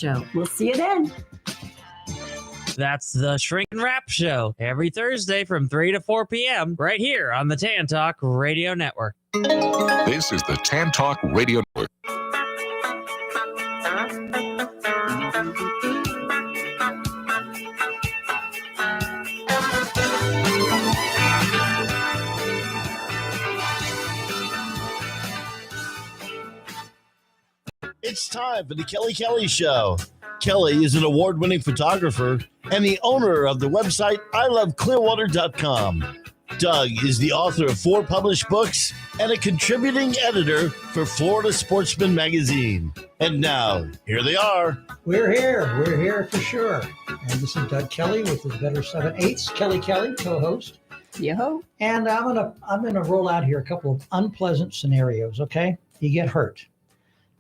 Show. We'll see you then. That's the Shrink and Wrap Show every Thursday from 3 to 4 p.m. right here on the Tan Talk Radio Network. This is the Tan Talk Radio Network. It's time for the Kelly Show. Kelly is an award-winning photographer and the owner of the website iloveclearwater.com. Doug is the author of 4 published books and a contributing editor for Florida Sportsman magazine. And now, here they are. We're here for sure. And this is Doug Kelly with his Better 7/8, Kelly, co-host. Yo. And I'm gonna roll out here a couple of unpleasant scenarios, okay? You get hurt.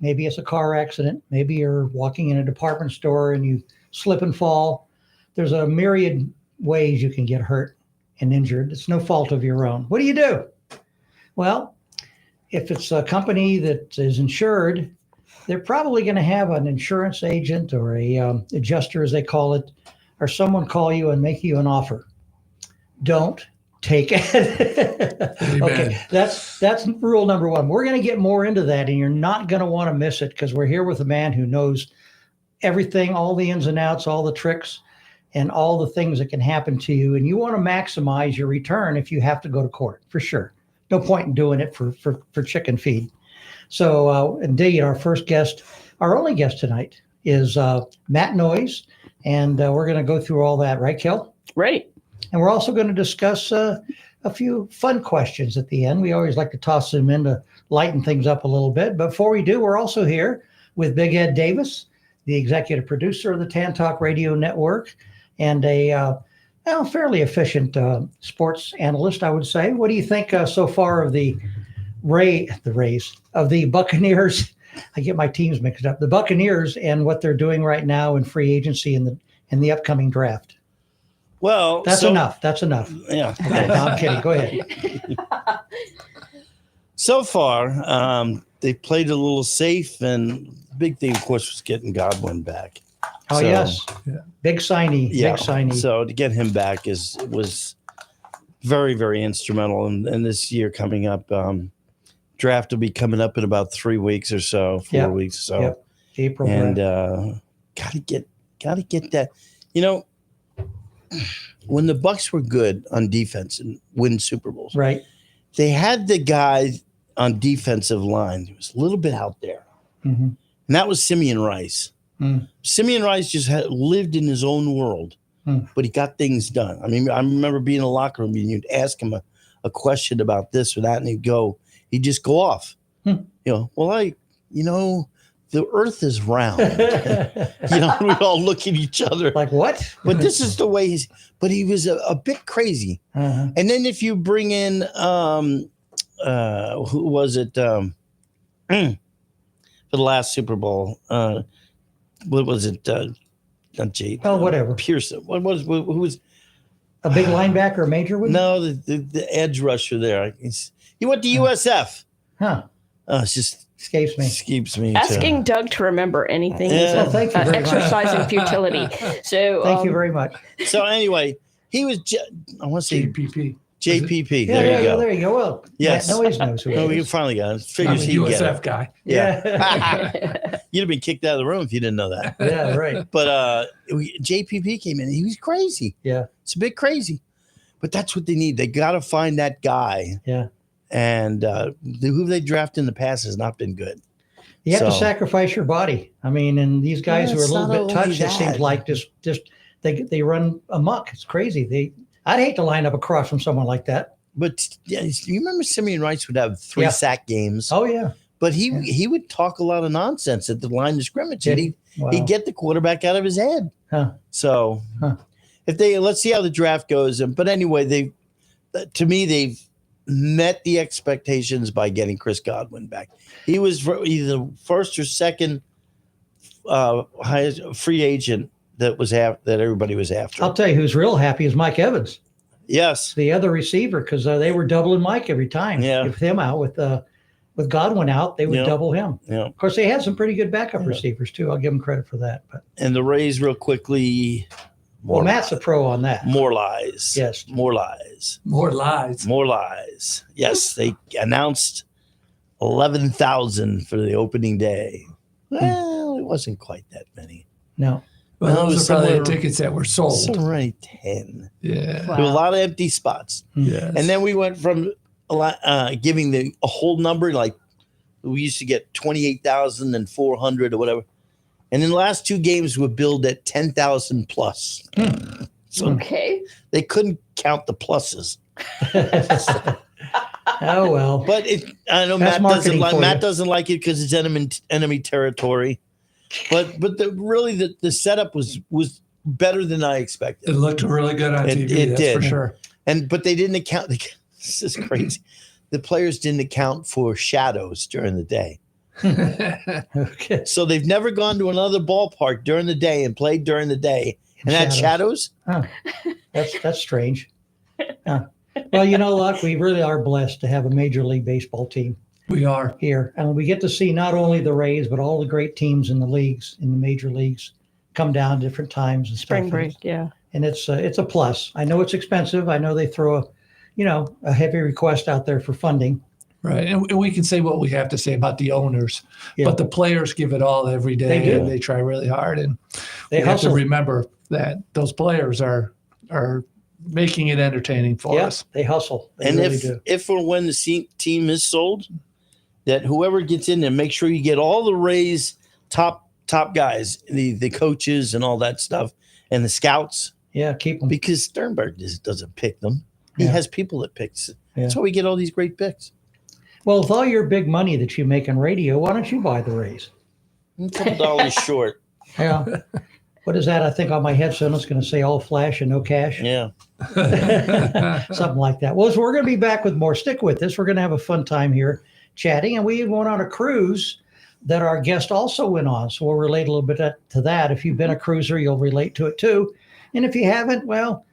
Maybe it's a car accident. Maybe you're walking in a department store and you slip and fall. There's a myriad ways you can get hurt and injured. It's no fault of your own. What do you do? Well, if it's a company that is insured, they're probably going to have an insurance agent or a adjuster, as they call it, or someone call you and make you an offer. Don't take it. Okay, that's rule number one. We're going to get more into that, and you're not going to want to miss it because we're here with a man who knows everything, all the ins and outs, all the tricks, and all the things that can happen to you. And you want to maximize your return if you have to go to court, for sure. No point in doing it for chicken feed. So indeed, our first guest, our only guest tonight, is Matt Noyes, and we're going to go through all that, right, Kel? Right. And we're also going to discuss a few fun questions at the end. We always like to toss them in to lighten things up a little bit. But before we do, we're also here with Big Ed Davis, the executive producer of the Tan Talk Radio Network, and a fairly efficient sports analyst, I would say. What do you think so far of the Buccaneers? I get my teams mixed up. The Buccaneers and what they're doing right now in free agency in the upcoming draft. Well, that's enough. That's enough. Yeah. Okay, no, I'm kidding. Go ahead. So far, they played a little safe, and the big thing, of course, was getting Godwin back. Oh, yes. Big signee. Yeah. Big signee. So to get him back was very, very instrumental. And this year coming up, draft will be coming up in about 3 weeks or so, 4 weeks or so. Yep. April. And gotta get that. You know, when the Bucs were good on defense and win Super Bowls, right? They had the guy on defensive line who was a little bit out there, and that was Simeon Rice. Simeon Rice just lived in his own world, but he got things done. I mean, I remember being in the locker room and you'd ask him a question about this or that, and he'd just go off. You know, the earth is round. We all look at each other like, what? But this is the way but he was a bit crazy. And then if you bring in, who was it? For the last Super Bowl, what was it? Not Jade. Oh, whatever. Pearson. Who was a big linebacker, major? No, the edge rusher there. He went to USF. Huh. It's just escapes me. Asking Doug to remember anything is thank you very exercise in futility. So thank you very much. So anyway, he was. I want to say JPP. Yeah, there you go. There you go. Well, yes. Matt Noyes knows who. We finally got it. Figures he get USF it. guy. Yeah. You'd have been kicked out of the room if you didn't know that. Yeah, right. But JPP came in. He was crazy. Yeah, it's a bit crazy. But that's what they need. They got to find that guy. Yeah. And who they draft in the past has not been good. You have to sacrifice your body. I mean, and these guys who are a little bit touched, it seems like just they run amok. It's crazy. I'd hate to line up across from someone like that. But yeah, you remember Simeon Rice would have 3 sack games. Oh yeah. But he would talk a lot of nonsense at the line of scrimmage, and he'd get the quarterback out of his head. Huh. So let's see how the draft goes. But anyway, they've met the expectations by getting Chris Godwin back. He was either the first or second highest free agent that everybody was after. I'll tell you who's real happy is Mike Evans. Yes, the other receiver, because they were doubling Mike every time. Yeah, with him out with with Godwin out, they would Yeah. double him. Yeah. Of course, they had some pretty good backup Yeah. receivers too. I'll give them credit for that. But And the Rays, real quickly. well, Matt's a pro on that. More lies. Yes. More lies. More lies. More lies. Yes, they announced 11,000 for the opening day. Well, it wasn't quite that many. No. Well, No, it those was are probably the somewhere- tickets that were sold. Somewhere 10. Yeah. Wow. There were a lot of empty spots. Yes. And then we went from giving a whole number, like we used to get 28,400 or whatever. And in the last two games were billed at 10,000 plus. So Okay. they couldn't count the pluses. Oh well. But I know That's marketing for Matt you. doesn't like it because it's enemy territory. But the setup was better than I expected. It looked really good on It- TV. it that's did. for sure. But they didn't account. This is crazy. The players didn't account for shadows during the day. Okay. So they've never gone to another ballpark during the day and played during the day and had shadows. Huh. That's strange. Huh. Well, Luck, we really are blessed to have a Major League Baseball team We are. here. And we get to see not only the Rays, but all the great teams in the leagues, in the major leagues, come down at different times and Spring stuff. break. Yeah. And it's a plus. I know it's expensive. I know they throw a heavy request out there for funding. Right. And we can say what we have to say about the owners, Yeah. but the players give it all every day. They do. And they try really hard. And They we have to hustle. remember that those players are making it entertaining for Yeah, us. they hustle. They And really do. if or when the team is sold, that whoever gets in there, make sure you get all the Rays top guys, the coaches and all that stuff, and the scouts, Yeah, keep them. because Sternberg doesn't pick them. He Yeah. has people that picks. Yeah. That's how we get all these great picks. Well, with all your big money that you make in radio, why don't you buy the Rays? A couple dollars short. Yeah. What is that? I think on my headset it's going to say all flash and no cash. Yeah. Something like that. Well, so we're going to be back with more. Stick with this. We're going to have a fun time here chatting. And we went on a cruise that our guest also went on. So we'll relate a little bit to that. If you've been a cruiser, you'll relate to it too. And if you haven't, well,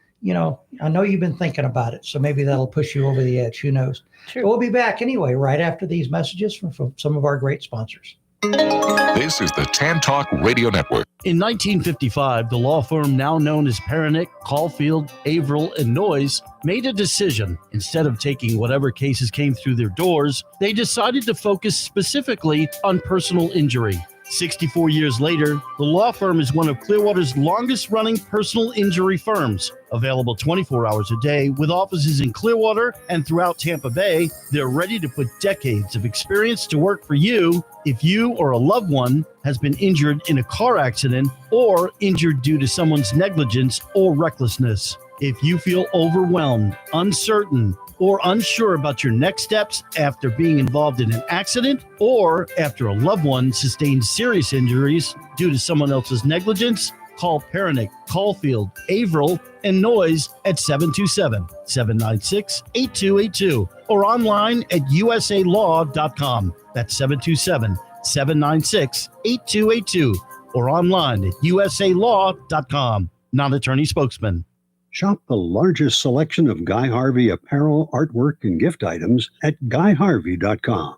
I know you've been thinking about it. So maybe that'll push you over the edge. Who knows? True. But we'll be back anyway, right after these messages from some of our great sponsors. This is the Tan Talk Radio Network. In 1955, the law firm now known as Perenick, Caulfield, Averill, and Noyes made a decision. Instead of taking whatever cases came through their doors, they decided to focus specifically on personal injury. 64 years later, the law firm is one of Clearwater's longest-running personal injury firms. Available 24 hours a day with offices in Clearwater and throughout Tampa Bay, they're ready to put decades of experience to work for you if you or a loved one has been injured in a car accident or injured due to someone's negligence or recklessness. If you feel overwhelmed, uncertain, or unsure about your next steps after being involved in an accident or after a loved one sustained serious injuries due to someone else's negligence, call Perenick, Caulfield, Averill, and Noyes at 727-796-8282 or online at usalaw.com. That's 727-796-8282 or online at usalaw.com. Non-attorney spokesman. Shop the largest selection of Guy Harvey apparel, artwork, and gift items at GuyHarvey.com.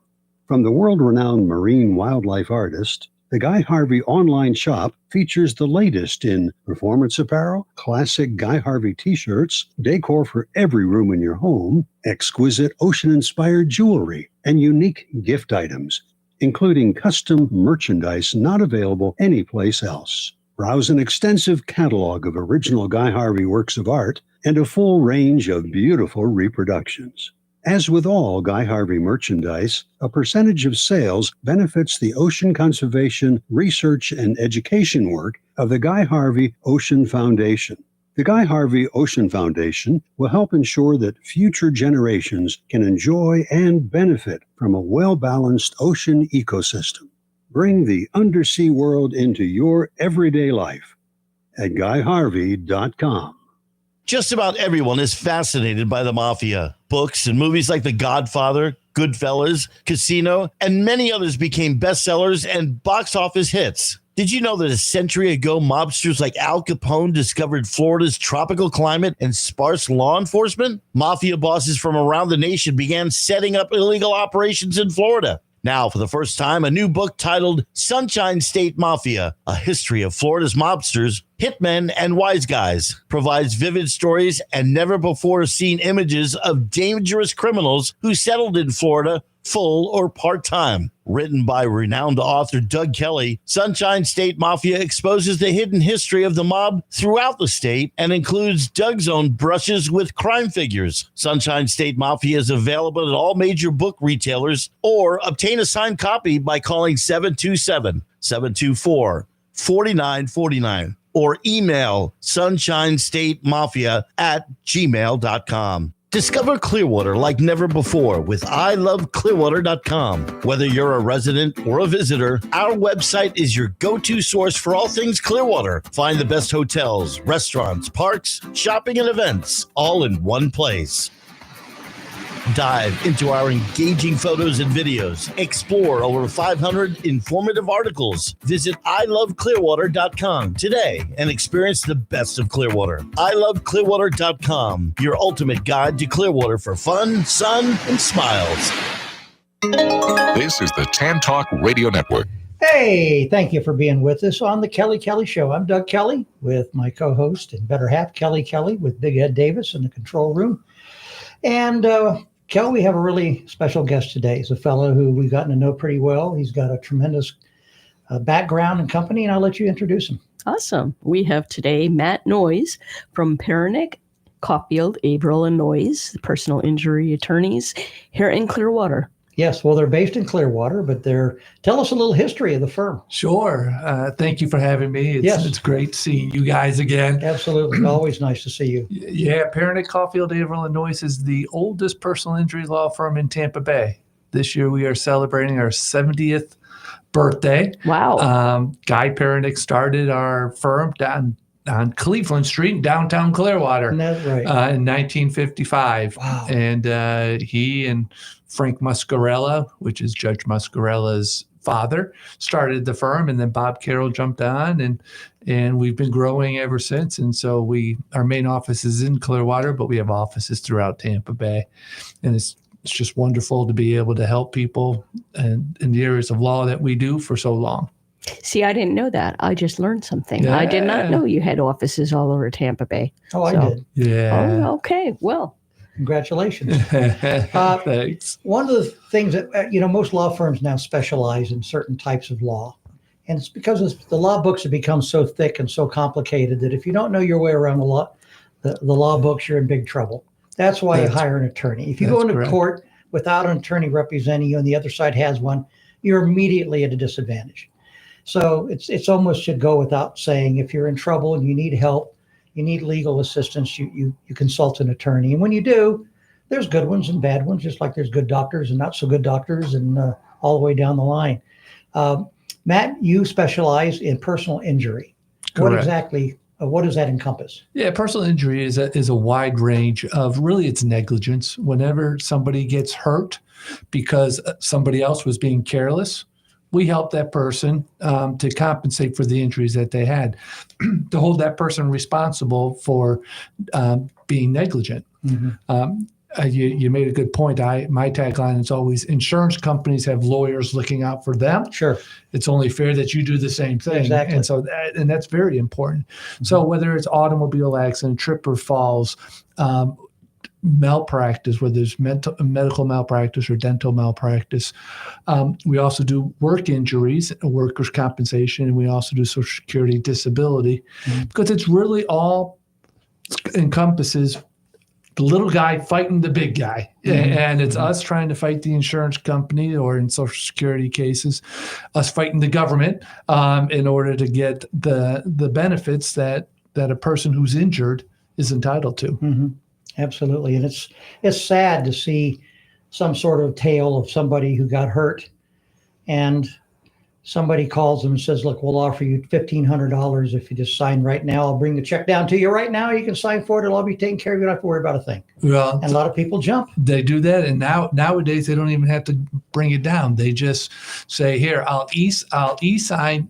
From the world-renowned marine wildlife artist, the Guy Harvey online shop features the latest in performance apparel, classic Guy Harvey t-shirts, decor for every room in your home, exquisite ocean-inspired jewelry, and unique gift items, including custom merchandise not available anyplace else. Browse an extensive catalog of original Guy Harvey works of art and a full range of beautiful reproductions. As with all Guy Harvey merchandise, a percentage of sales benefits the ocean conservation, research, and education work of the Guy Harvey Ocean Foundation. The Guy Harvey Ocean Foundation will help ensure that future generations can enjoy and benefit from a well-balanced ocean ecosystem. Bring the undersea world into your everyday life at GuyHarvey.com. Just about everyone is fascinated by the mafia. Books and movies like The Godfather, Goodfellas, Casino, and many others became bestsellers and box office hits. Did you know that a century ago, mobsters like Al Capone discovered Florida's tropical climate and sparse law enforcement? Mafia bosses from around the nation began setting up illegal operations in Florida. Now, for the first time, a new book titled Sunshine State Mafia, A History of Florida's Mobsters, Hitmen, and Wise Guys provides vivid stories and never-before-seen images of dangerous criminals who settled in Florida full or part-time. Written by renowned author Doug Kelly, Sunshine State Mafia exposes the hidden history of the mob throughout the state and includes Doug's own brushes with crime figures. Sunshine State Mafia is available at all major book retailers, or obtain a signed copy by calling 727-724-4949 or email sunshinestatemafia@gmail.com. Discover Clearwater like never before with iloveclearwater.com. Whether you're a resident or a visitor, our website is your go-to source for all things Clearwater. Find the best hotels, restaurants, parks, shopping, and events all in one place. Dive into our engaging photos and videos. Explore over 500 informative articles. Visit iloveclearwater.com today and experience the best of Clearwater. iloveclearwater.com, your ultimate guide to Clearwater for fun, sun, and smiles. This is the Tan Talk Radio Network. Hey, thank you for being with us on the Kelly Show. I'm Doug Kelly with my co-host and better half, Kelly with Big Ed Davis in the control room. And Kel, we have a really special guest today. He's a fellow who we've gotten to know pretty well. He's got a tremendous background and company, and I'll let you introduce him. Awesome. We have today Matt Noyes from Pernick, Caulfield, Averill, and Noyes, the personal injury attorneys here in Clearwater. Yes, well, they're based in Clearwater, but tell us a little history of the firm. Sure. Thank you for having me. It's great seeing you guys again. Absolutely. Always nice to see you. Yeah, Pernick, Caulfield, Averill, and Noyes is the oldest personal injury law firm in Tampa Bay. This year we are celebrating our 70th birthday. Wow. Guy Pernick started our firm down on Cleveland Street in downtown Clearwater. That's right. In 1955. Wow. And he and Frank Muscarella, which is Judge Muscarella's father, started the firm, and then Bob Carroll jumped on, and we've been growing ever since. And so our main office is in Clearwater, but we have offices throughout Tampa Bay. And it's just wonderful to be able to help people in the areas of law that we do for so long. See, I didn't know that. I just learned something. Yeah. I did not know you had offices all over Tampa Bay. Oh, I did. Yeah. Oh, okay. Well, congratulations. Thanks. One of the things that, most law firms now specialize in certain types of law. And it's because the law books have become so thick and so complicated that if you don't know your way around the law books, you're in big trouble. That's why you hire an attorney. If you go into court without an attorney representing you and the other side has one, you're immediately at a disadvantage. So it's almost should go without saying, if you're in trouble and you need help, you need legal assistance, you consult an attorney. And when you do, there's good ones and bad ones, just like there's good doctors and not so good doctors, and all the way down the line. Matt, you specialize in personal injury. Correct. What does that encompass? Yeah, personal injury is a wide range of really it's negligence. Whenever somebody gets hurt because somebody else was being careless, we help that person to compensate for the injuries that they had, to hold that person responsible for being negligent. Mm-hmm. You made a good point. My tagline is always insurance companies have lawyers looking out for them. Sure. It's only fair that you do the same thing. Exactly. And so that's very important. Mm-hmm. So whether it's automobile accident, trip or falls, malpractice, whether there's medical malpractice or dental malpractice. We also do work injuries, workers' compensation, and we also do Social Security disability, because it's really all encompasses the little guy fighting the big guy. And it's us trying to fight the insurance company, or in Social Security cases, us fighting the government in order to get the benefits that a person who's injured is entitled to. Mm-hmm. Absolutely. And it's sad to see some sort of tale of somebody who got hurt and somebody calls them and says, look, we'll offer you $1,500 if you just sign right now. I'll bring the check down to you right now. You can sign for it. It'll all be taken care of. You don't have to worry about a thing. Well, And a lot of people jump. they do that, and nowadays they don't even have to bring it down. They just say, "Here, I'll e-sign,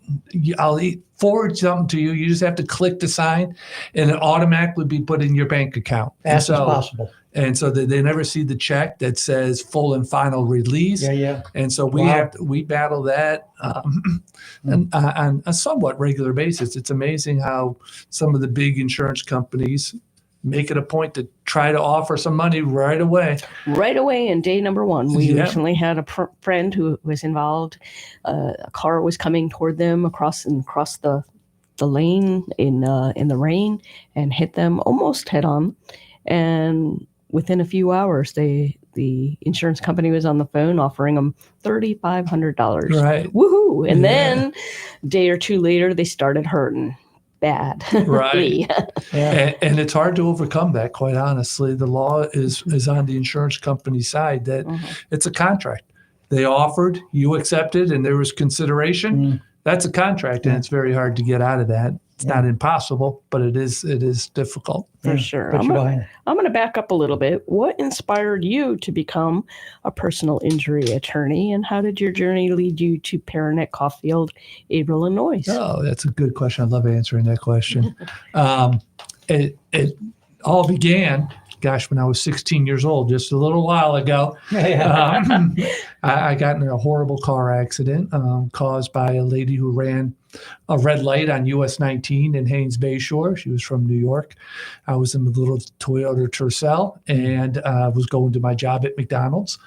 forward something to you. You just have to click the sign, and it automatically be put in your bank account." Fast as possible. And so they never see the check that says full and final release. Yeah. And so we battle that on a somewhat regular basis. It's amazing how some of the big insurance companies make it a point to try to offer some money right away. Right away in day number one. We recently had a friend who was involved. A car was coming toward them across the lane in the rain and hit them almost head on. And within a few hours, the insurance company was on the phone offering them $3,500. Right. Woohoo! And then a day or two later, they started hurting bad. Right. And it's hard to overcome that, quite honestly. The law is on the insurance company side that it's a contract. They offered, you accepted, and there was consideration. That's a contract, and it's very hard to get out of that. It's not impossible, but it is difficult. For sure. I'm going to back up a little bit. What inspired you to become a personal injury attorney, and how did your journey lead you to Perronick, Caulfield, Averill, and Noyes? Oh, that's a good question. I love answering that question. It all began, when I was 16 years old, just a little while ago. I got in a horrible car accident caused by a lady who ran a red light on US 19 in Haines Bayshore. She was from New York. I was in the little Toyota Tercel and was going to my job at McDonald's.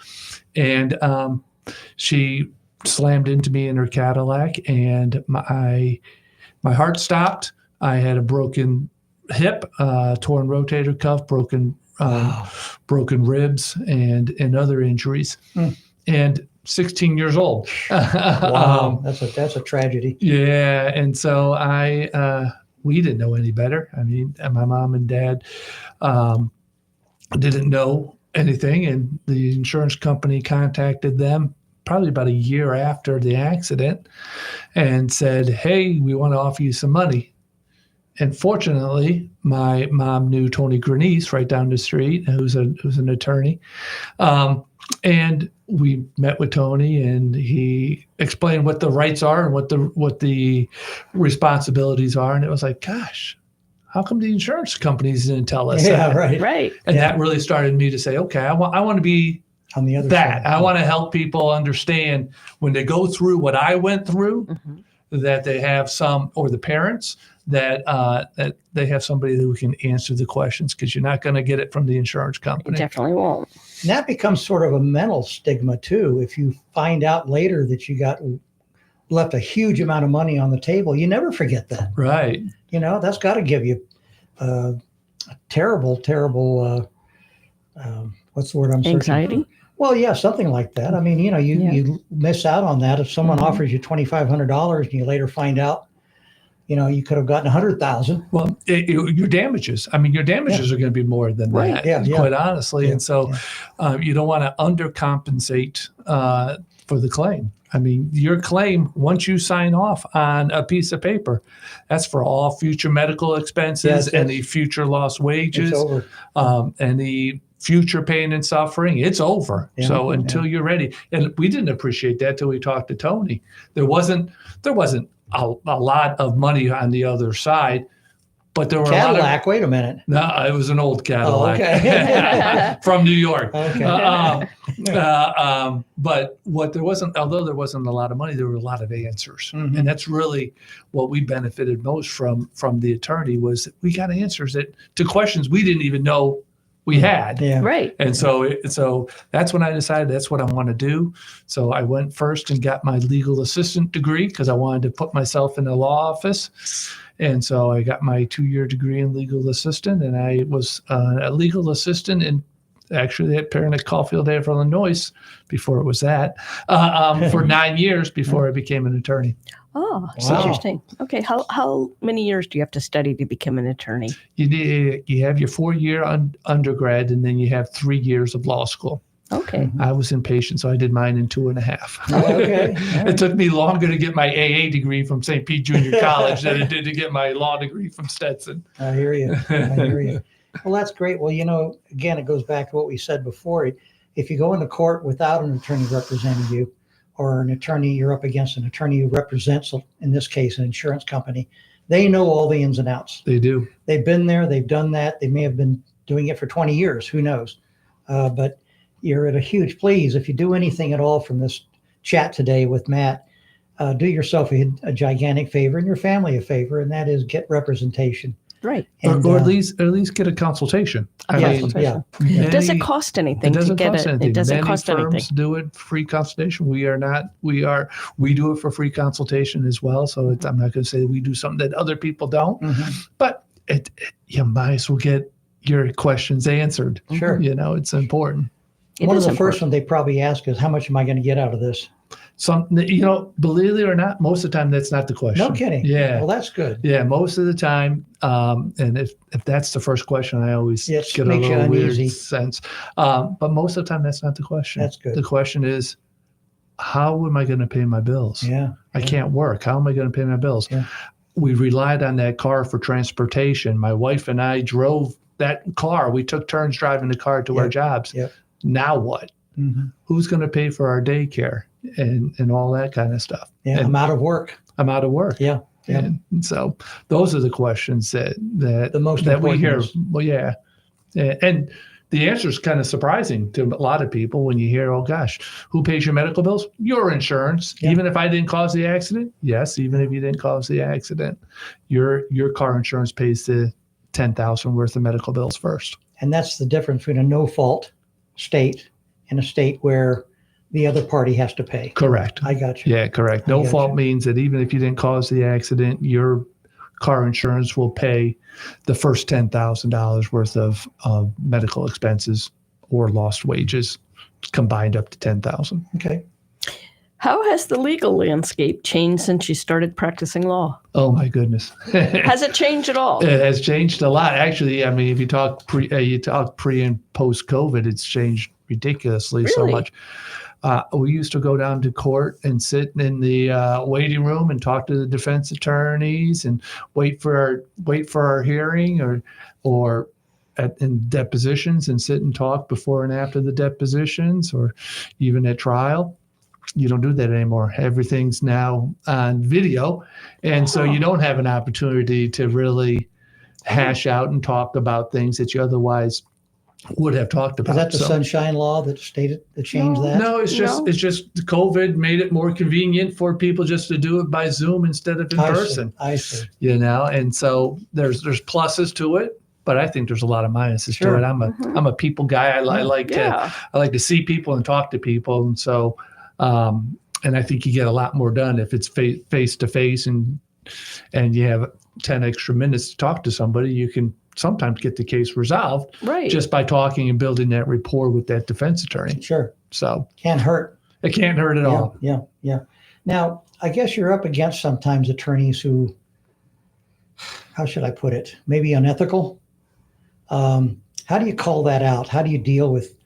And she slammed into me in her Cadillac, and my heart stopped. I had a broken hip, torn rotator cuff, broken ribs, and other injuries. And 16 years old. Wow, that's a tragedy. Yeah, and so we didn't know any better. I mean, my mom and dad didn't know anything, and the insurance company contacted them probably about a year after the accident and said, "Hey, we want to offer you some money." And fortunately, my mom knew Tony Grenice right down the street, who's an attorney. And we met with Tony, and he explained what the rights are and what the responsibilities are. And it was like, gosh, how come the insurance companies didn't tell us that? Right. And that really started me to say, okay, I want to be on the other that. side. I want to help people understand when they go through what I went through, that they have or the parents, that they have somebody who can answer the questions, because you're not going to get it from the insurance company. You definitely won't. And that becomes sort of a mental stigma too. If you find out later that you got left a huge amount of money on the table, you never forget that. Right. That's got to give you a terrible, what's the word I'm searching Anxiety? for? Well, yeah, something like that. I mean, you miss out on that. If someone offers you $2,500 and you later find out, you could have gotten $100,000. Well, your damages. I mean, your damages are going to be more than that, quite honestly. And so you don't want to undercompensate for the claim. I mean, your claim, once you sign off on a piece of paper, that's for all future medical expenses, any future lost wages, any future pain and suffering. It's over. So until you're ready. And we didn't appreciate that till we talked to Tony. There wasn't a lot of money on the other side, but there were Cadillac. Wait a minute. No, it was an old Cadillac from New York. But although there wasn't a lot of money, there were a lot of answers, and that's really what we benefited most from the attorney, was that we got answers to questions we didn't even know we had. Right. And so that's when I decided that's what I want to do. So I went first and got my legal assistant degree, because I wanted to put myself in the law office. And so I got my 2-year degree in legal assistant, and I was a legal assistant actually at Perronick, Caulfield, Averill, and Noyes before it was that, for 9 years before I became an attorney. Oh, that's interesting. Okay, how many years do you have to study to become an attorney? You have your 4-year undergrad, and then you have 3 years of law school. Okay. I was impatient, so I did mine in 2.5. Okay. It took me longer to get my AA degree from St. Pete Junior College than it did to get my law degree from Stetson. I hear you. Well, that's great. Well, again, it goes back to what we said before. If you go into court without an attorney representing you, or you're up against an attorney who represents, in this case, an insurance company, they know all the ins and outs. They do. They've been there. They've done that. They may have been doing it for 20 years. Who knows? But you're at a huge please. If you do anything at all from this chat today with Matt, do yourself a gigantic favor and your family a favor, and that is get representation. Right. And, or at least get a consultation. Yeah. Does it cost anything to get it? It doesn't cost anything. Many firms do it free consultation. We do it for free consultation as well. So I'm not going to say we do something that other people don't, but you might as well get your questions answered. Sure. It's important. One of the first ones they probably ask is, how much am I going to get out of this? Believe it or not, most of the time that's not the question. No kidding. Yeah. Well, that's good. Yeah, most of the time. And if that's the first question, I always get a little weird sense. But most of the time, that's not the question. That's good. The question is, how am I going to pay my bills? Yeah. I can't work. How am I going to pay my bills? Yeah. We relied on that car for transportation. My wife and I drove that car. We took turns driving the car to our jobs. Yep. Now what? Who's going to pay for our daycare and all that kind of stuff? Yeah, and I'm out of work. Yeah. And so those are the questions that the most that we hear. ones. Well, yeah. And the answer is kind of surprising to a lot of people when you hear, oh gosh, who pays your medical bills? Your insurance. Yeah. Even if I didn't cause the accident? Yes, even if you didn't cause the accident, your car insurance pays the $10,000 worth of medical bills first. And that's the difference between a no-fault state and a state where the other party has to pay. Correct. I got you. Yeah, correct. No fault means that even if you didn't cause the accident, your car insurance will pay the first $10,000 worth of medical expenses or lost wages combined up to $10,000. Okay. How has the legal landscape changed since you started practicing law? Oh my goodness. Has it changed at all? It has changed a lot. Actually, I mean, if you talk pre and post COVID, it's changed ridiculously so much. We used to go down to court and sit in the waiting room and talk to the defense attorneys and wait for our hearing or in depositions and sit and talk before and after the depositions or even at trial. You don't do that anymore. Everything's now on video. And so you don't have an opportunity to really hash out and talk about things that you otherwise would have talked about. Is that the Sunshine Law that changed that? No, it's just COVID made it more convenient for people just to do it by Zoom instead of in person. I see. And so there's pluses to it, but I think there's a lot of minuses to it. I'm a people guy. I like to see people and talk to people, and so and I think you get a lot more done if it's face to face and you have 10 extra minutes to talk to somebody. You can sometimes get the case resolved just by talking and building that rapport with that defense attorney. Sure. So can't hurt. It can't hurt at all. Yeah. Now, I guess you're up against sometimes attorneys who, how should I put it? Maybe unethical. How do you call that out? How do you deal with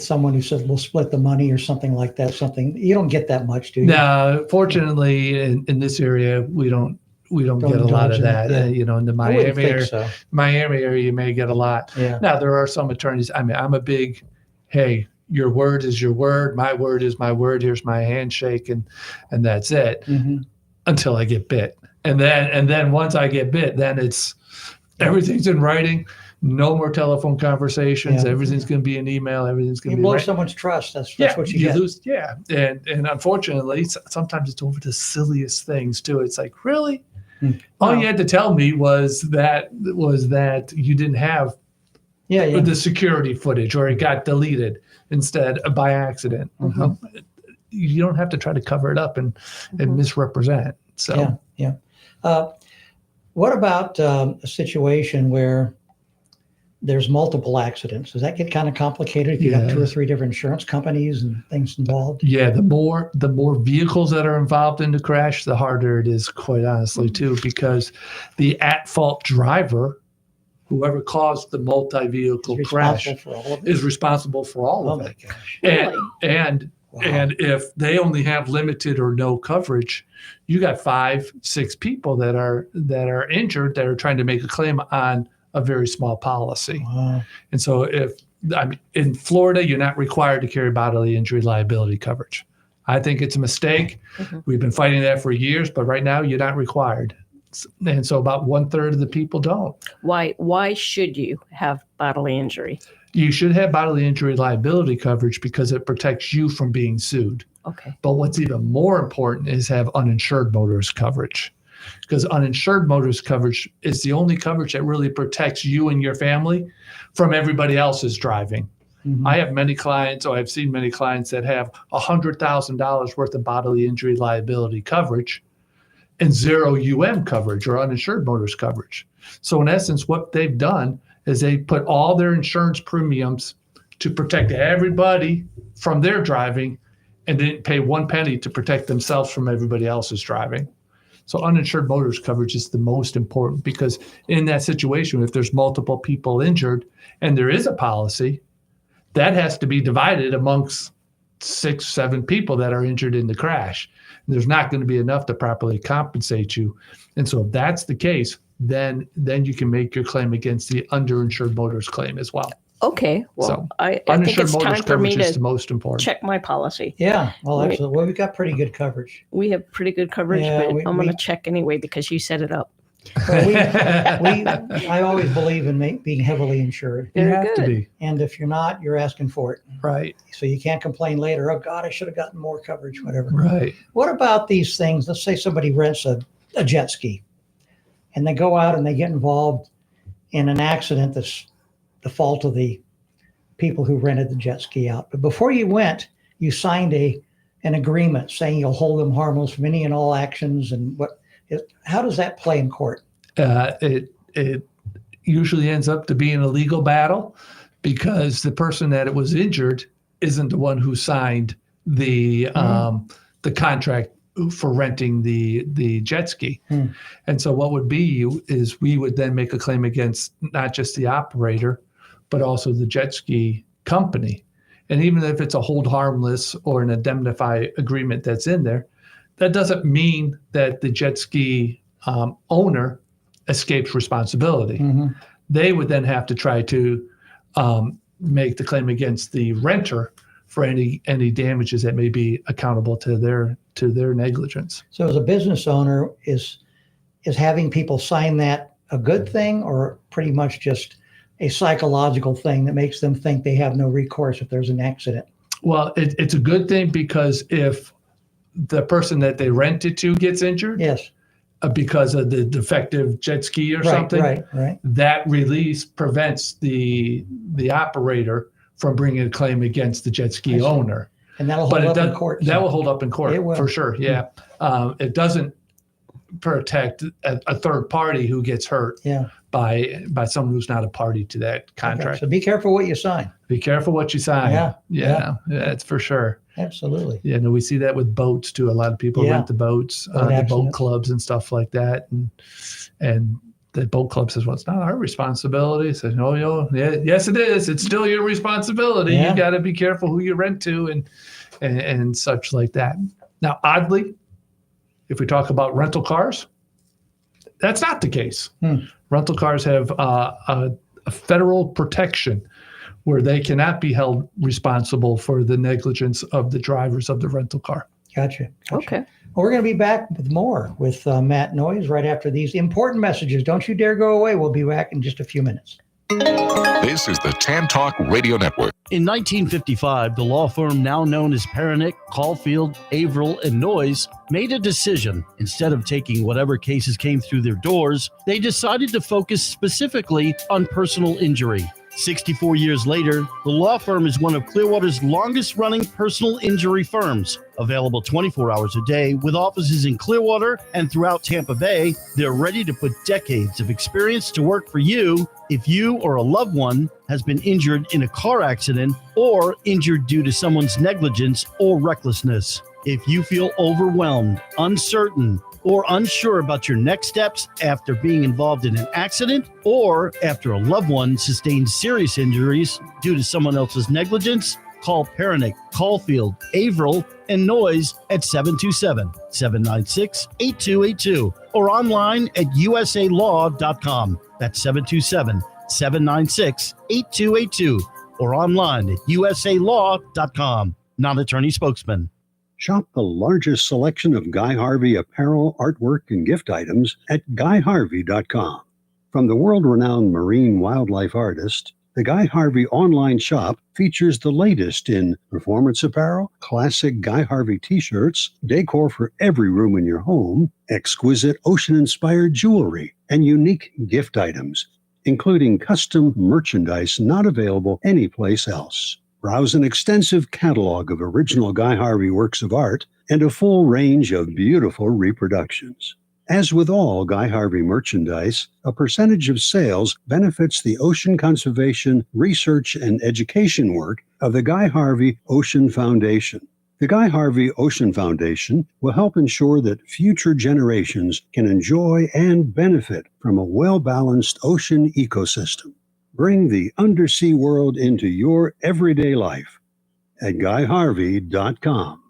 someone who says we'll split the money or something like that? Something you don't get that much, do you? No, fortunately, in this area, we don't get a lot of that. In the Miami area, Miami area, you may get a lot. Yeah. Now there are some attorneys. I mean, I'm a big, hey, your word is your word. My word is my word. Here's my handshake, and that's it. Until I get bit, and then once I get bit, then it's everything's in writing. No more telephone conversations. Yeah. Everything's going to be an email. Everything's going to be. You blow someone's trust. That's what you get. Lose. Yeah, and unfortunately, sometimes it's over the silliest things too. It's like, really, all you had to tell me was that you didn't have the security footage or it got deleted instead by accident. You don't have to try to cover it up and misrepresent. So what about a situation where there's multiple accidents? Does that get kind of complicated if you got 2 or 3 different insurance companies and things involved? Yeah, the more vehicles that are involved in the crash, the harder it is, quite honestly, too, because the at-fault driver whoever caused the multi-vehicle crash is responsible for all of it. And if they only have limited or no coverage, you got 5-6 people that are injured that are trying to make a claim on a very small policy. Wow. And so in Florida, you're not required to carry bodily injury liability coverage. I think it's a mistake. Mm-hmm. We've been fighting that for years, but right now you're not required. And so about 1/3 of the people don't. Why should you have bodily injury? You should have bodily injury liability coverage because it protects you from being sued. Okay. But what's even more important is have uninsured motorist coverage, because uninsured motorist coverage is the only coverage that really protects you and your family from everybody else's driving. Mm-hmm. I have many clients, or I've seen many clients that have $100,000 worth of bodily injury liability coverage and zero coverage or uninsured motorist coverage. So in essence, what they've done is they put all their insurance premiums to protect everybody from their driving and didn't pay 1 penny to protect themselves from everybody else's driving. So uninsured motorist coverage is the most important, because in that situation, if there's multiple people injured and there is a policy, that has to be divided amongst 6-7 people that are injured in the crash. There's not going to be enough to properly compensate you. And so if that's the case, then you can make your claim against the underinsured motorist claim as well. Okay. Well, So, I think it's time for me is the to most important. check my policy. Yeah. Well, actually, we've got pretty good coverage. We have pretty good coverage, Yeah, but I'm going to check anyway because you set it up. Well, I always believe in being heavily insured. You have to be. And if you're not, you're asking for it. Right. So you can't complain later. Oh, God, I should have gotten more coverage, whatever. Right. What about these things? Let's say somebody rents a jet ski and they go out and they get involved in an accident that's the fault of the people who rented the jet ski out. But before you went, you signed an agreement saying you'll hold them harmless from any and all actions. And how does that play in court? It usually ends up to being a legal battle because the person that was injured isn't the one who signed the contract for renting the jet ski. And so what would be is we would then make a claim against not just the operator, but also the jet ski company. And even if it's a hold harmless or an indemnify agreement that's in there, that doesn't mean that the jet ski owner escapes responsibility. Mm-hmm. They would then have to try to make the claim against the renter for any damages that may be accountable to their negligence. So as a business owner, is having people sign that a good thing, or pretty much just a psychological thing that makes them think they have no recourse if there's an accident? Well, it's a good thing, because if the person that they rent it to gets injured, yes, because of the defective jet ski or something, right, that release prevents the operator from bringing a claim against the jet ski owner. And that'll hold up in court. That will hold up in court for sure. Yeah. It doesn't protect a third party who gets hurt by someone who's not a party to that contract. Okay, so be careful what you sign. Be careful what you sign. Yeah, that's for sure. Absolutely. Yeah, no, we see that with boats too. A lot of people rent the boats, the boat clubs and stuff like that, and the boat club says, "Well, it's not our responsibility." It says, "No, yes, it is. It's still your responsibility. You got to be careful who you rent to and such like that." Now, oddly, if we talk about rental cars, that's not the case. Rental cars have a federal protection where they cannot be held responsible for the negligence of the drivers of the rental car. Gotcha. Okay. Well, we're going to be back with more with Matt Noyes right after these important messages. Don't you dare go away. We'll be back in just a few minutes. This is the Tan Talk Radio Network. In 1955, the law firm now known as Perenick, Caulfield, Averill, and Noyes made a decision. Instead of taking whatever cases came through their doors, they decided to focus specifically on personal injury. 64 years later, the law firm is one of Clearwater's longest-running personal injury firms. Available 24 hours a day with offices in Clearwater and throughout Tampa Bay, they're ready to put decades of experience to work for you if you or a loved one has been injured in a car accident or injured due to someone's negligence or recklessness. If you feel overwhelmed, uncertain, or unsure about your next steps after being involved in an accident or after a loved one sustained serious injuries due to someone else's negligence, call Perinick, Caulfield, Averill, and Noyes at 727-796-8282 or online at usalaw.com. That's 727-796-8282 or online at usalaw.com. Non-attorney spokesman. Shop the largest selection of Guy Harvey apparel, artwork, and gift items at guyharvey.com. From the world-renowned marine wildlife artist, the Guy Harvey online shop features the latest in performance apparel, classic Guy Harvey t-shirts, decor for every room in your home, exquisite ocean-inspired jewelry, and unique gift items, including custom merchandise not available anyplace else. Browse an extensive catalog of original Guy Harvey works of art and a full range of beautiful reproductions. As with all Guy Harvey merchandise, a percentage of sales benefits the ocean conservation, research, and education work of the Guy Harvey Ocean Foundation. The Guy Harvey Ocean Foundation will help ensure that future generations can enjoy and benefit from a well-balanced ocean ecosystem. Bring the undersea world into your everyday life at guyharvey.com.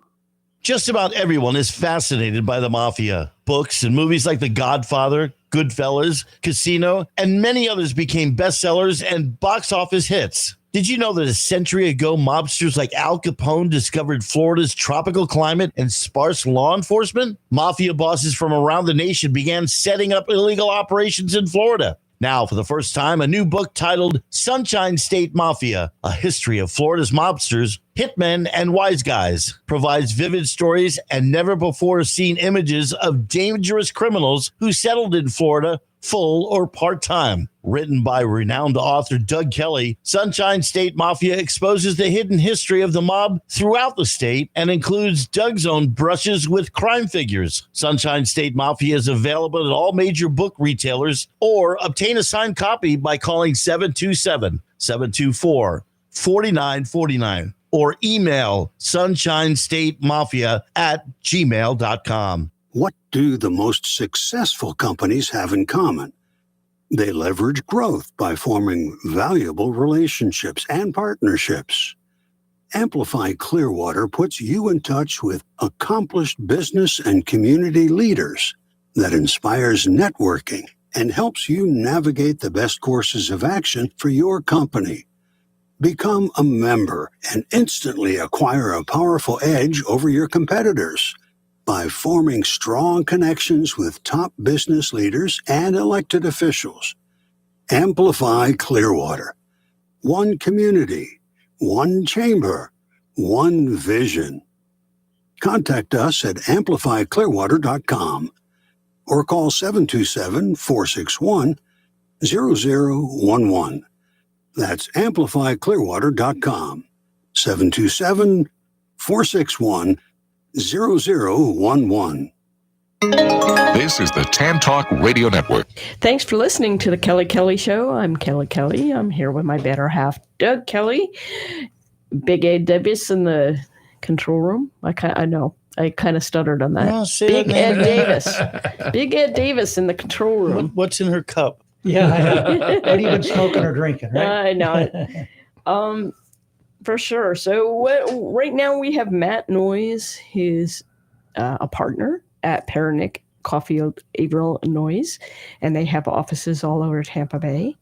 Just about everyone is fascinated by the mafia. Books and movies like The Godfather, Goodfellas, Casino, and many others became bestsellers and box office hits. Did you know that a century ago, mobsters like Al Capone discovered Florida's tropical climate and sparse law enforcement? Mafia bosses from around the nation began setting up illegal operations in Florida. Now, for the first time, a new book titled Sunshine State Mafia, A History of Florida's Mobsters, Hitmen, and Wise Guys provides vivid stories and never-before-seen images of dangerous criminals who settled in Florida full or part-time. Written by renowned author Doug Kelly, Sunshine State Mafia exposes the hidden history of the mob throughout the state and includes Doug's own brushes with crime figures. Sunshine State Mafia is available at all major book retailers, or obtain a signed copy by calling 727-724-4949 or email sunshinestatemafia@gmail.com. What do the most successful companies have in common? They leverage growth by forming valuable relationships and partnerships. Amplify Clearwater puts you in touch with accomplished business and community leaders that inspires networking and helps you navigate the best courses of action for your company. Become a member and instantly acquire a powerful edge over your competitors by forming strong connections with top business leaders and elected officials. Amplify Clearwater. One community, one chamber, one vision. Contact us at amplifyclearwater.com or call 727-461-0011. That's amplifyclearwater.com. 727-461-0011. This is the Tan Talk Radio Network. Thanks for listening to the Kelly Kelly Show. I'm Kelly Kelly. I'm here with my better half, Doug Kelly. Big Ed Davis in the control room. I kind of stuttered on that. No, Big Ed Davis. Big Ed Davis in the control room. What's in her cup? Yeah, not even smoking or drinking, right? I know it. For sure. So right now we have Matt Noyes. He's a partner at Perinick, Caulfield, Averill, Noyes, and they have offices all over Tampa Bay.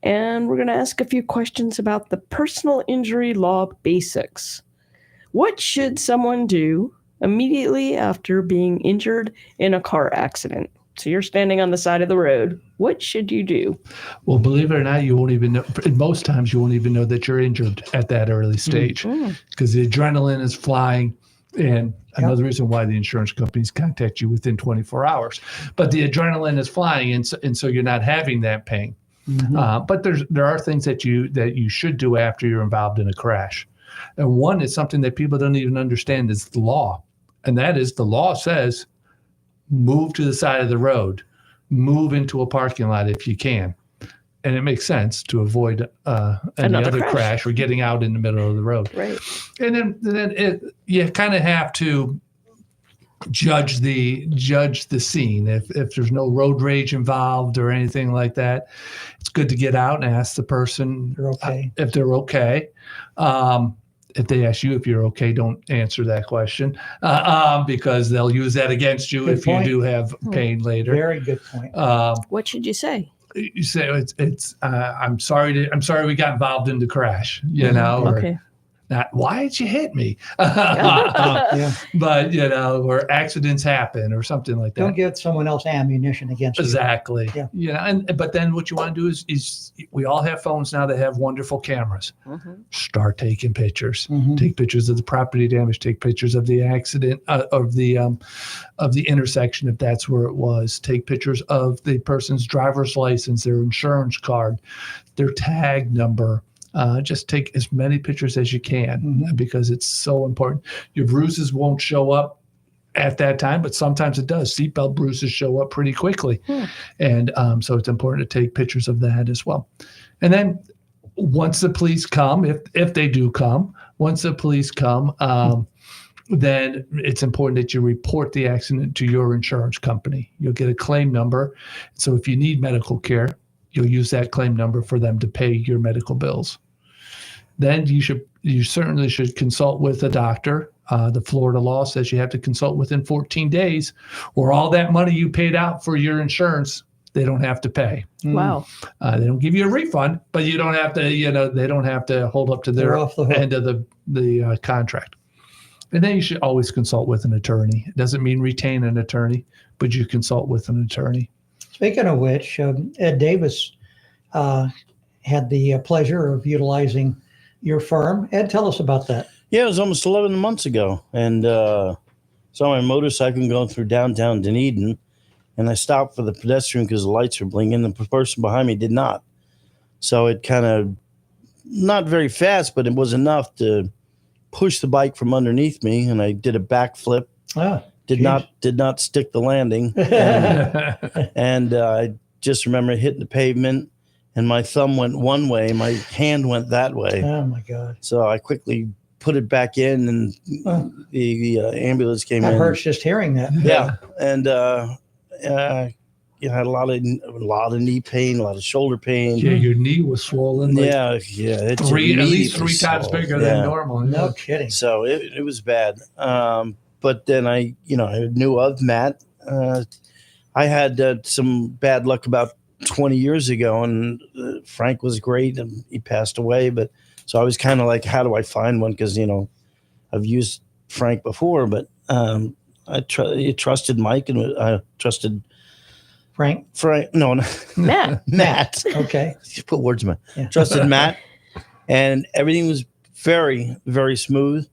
And we're going to ask a few questions about the personal injury law basics. What should someone do immediately after being injured in a car accident? So you're standing on the side of the road. What should you do? Well, believe it or not, you won't even know. Most times you won't even know that you're injured at that early stage because the adrenaline is flying. And another reason why the insurance companies contact you within 24 hours. But the adrenaline is flying, and so you're not having that pain. Mm-hmm. But there are things that you should do after you're involved in a crash. And one is something that people don't even understand is the law. And that is the law says, move to the side of the road, move into a parking lot if you can. And it makes sense to avoid another crash or getting out in the middle of the road. Right. And then you kind of have to judge the scene. If there's no road rage involved or anything like that, it's good to get out and ask the person if they're okay. If they ask you if you're okay, don't answer that question because they'll use that against you if you do have pain later. Very good point. What should you say? You say I'm sorry we got involved in the crash. You know. Okay. Not, why did you hit me? Yeah. But, where accidents happen or something like that. Don't give someone else ammunition against you. Exactly. Yeah. But then what you want to do is we all have phones now that have wonderful cameras. Mm-hmm. Start taking pictures. Mm-hmm. Take pictures of the property damage. Take pictures of the accident, of the intersection if that's where it was. Take pictures of the person's driver's license, their insurance card, their tag number. Just take as many pictures as you can because it's so important. Your bruises won't show up at that time, but sometimes it does. Seatbelt bruises show up pretty quickly. And so it's important to take pictures of that as well. And then once the police come, if they do come, then it's important that you report the accident to your insurance company. You'll get a claim number. So if you need medical care, you'll use that claim number for them to pay your medical bills. Then you certainly should consult with a doctor. The Florida law says you have to consult within 14 days, or all that money you paid out for your insurance, they don't have to pay. Wow. They don't give you a refund, but you don't have to. They don't have to hold up to their end of the contract. And then you should always consult with an attorney. It doesn't mean retain an attorney, but you consult with an attorney. Speaking of which, Ed Davis had the pleasure of utilizing your firm. Ed, tell us about that. Yeah, it was almost 11 months ago. And saw my motorcycle going through downtown Dunedin. And I stopped for the pedestrian because the lights were blinking. The person behind me did not. So it kind of, not very fast, but it was enough to push the bike from underneath me. And I did a backflip. Did not stick the landing. And I just remember hitting the pavement. And my thumb went one way, my hand went that way. Oh, my God. So I quickly put it back in, and the ambulance came in. That hurts just hearing that. Yeah. And I had a lot of knee pain, a lot of shoulder pain. Yeah, your knee was swollen. Yeah. At least three times bigger than normal. No kidding. So it was bad. But then I knew of Matt. I had some bad luck about 20 years ago, and Frank was great, and he passed away. But so I was kind of like, how do I find one? Because I've used Frank before, but I trusted Mike, and I trusted Frank. No, Matt. Okay, you put words in my. Trusted Matt, and everything was very, very smooth.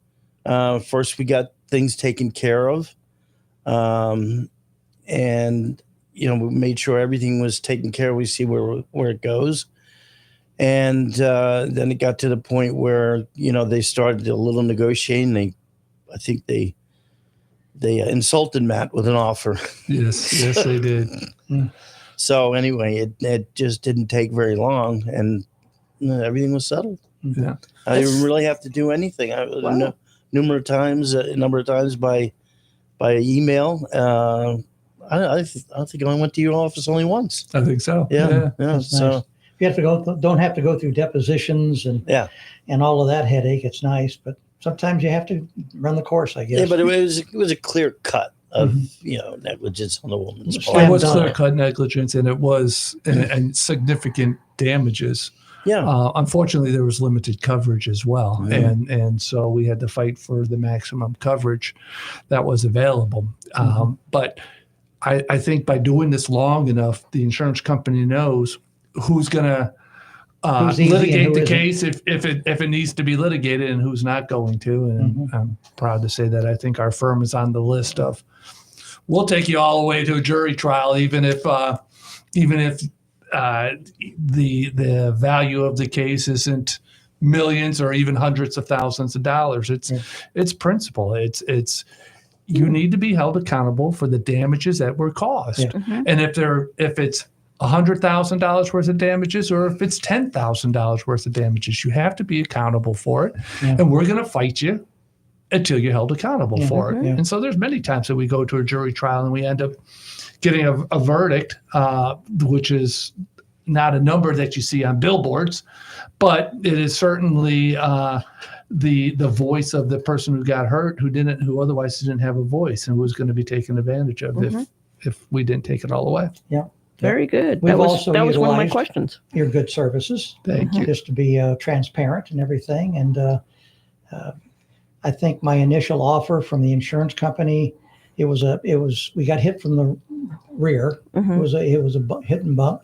First, we got things taken care of, and we made sure everything was taken care of. We see where it goes. And then it got to the point where, they started a little negotiating. I think they insulted Matt with an offer. Yes, they did. So anyway, it just didn't take very long, and everything was settled. Yeah. I didn't really have to do anything. Wow. A number of times by email. I think I only went to your office only once. I think so. Yeah. So nice. you have to don't have to go through depositions and all of that headache. It's nice, but sometimes you have to run the course, I guess. Yeah, but it was a clear cut of negligence on the woman's part. It was clear cut negligence, and it was and significant damages. Yeah. Unfortunately, there was limited coverage as well, and so we had to fight for the maximum coverage that was available. But I think by doing this long enough, the insurance company knows who's going to litigate the case if it needs to be litigated, and who's not going to. And I'm proud to say that I think our firm is on the list of. We'll take you all the way to a jury trial, even if the value of the case isn't millions or even hundreds of thousands of dollars. It's principle. It's you need to be held accountable for the damages that were caused. Mm-hmm. And if it's $100,000 worth of damages, or if it's $10,000 worth of damages, you have to be accountable for it. And we're going to fight you until you're held accountable for it. Yeah. And so there's many times that we go to a jury trial and we end up getting a verdict, which is not a number that you see on billboards, but it is certainly the voice of the person who got hurt, who otherwise didn't have a voice and was going to be taken advantage of if we didn't take it all away. Yeah. Very good. We've That was also one of my utilized questions. Your good services. Thank you. Just to be transparent and everything. And I think my initial offer from the insurance company, we got hit from the rear. It was a hit and bump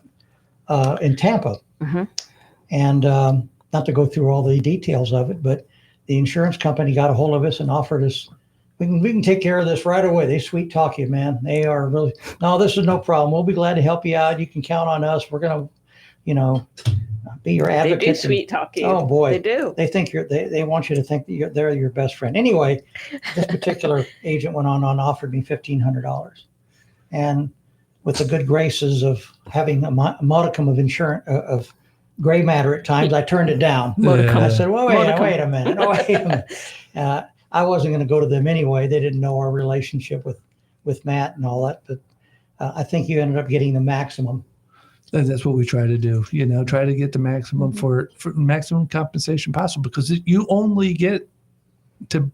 in Tampa. And not to go through all the details of it, but the insurance company got a hold of us and offered us, we can take care of this right away. They sweet talk you, man. They are really, no, this is no problem. We'll be glad to help you out. You can count on us. We're going to, be your advocate. They do sweet talk you. Oh boy. They do. They think they want you to think that they're your best friend. Anyway, this particular agent went on and offered me $1,500. And with the good graces of having a modicum of insurance, of gray matter at times, I turned it down. I said, well, wait a minute. I wasn't going to go to them anyway. They didn't know our relationship with Matt and all that. But I think you ended up getting the maximum. And that's what we try to do, try to get the maximum for maximum compensation possible, because you only get to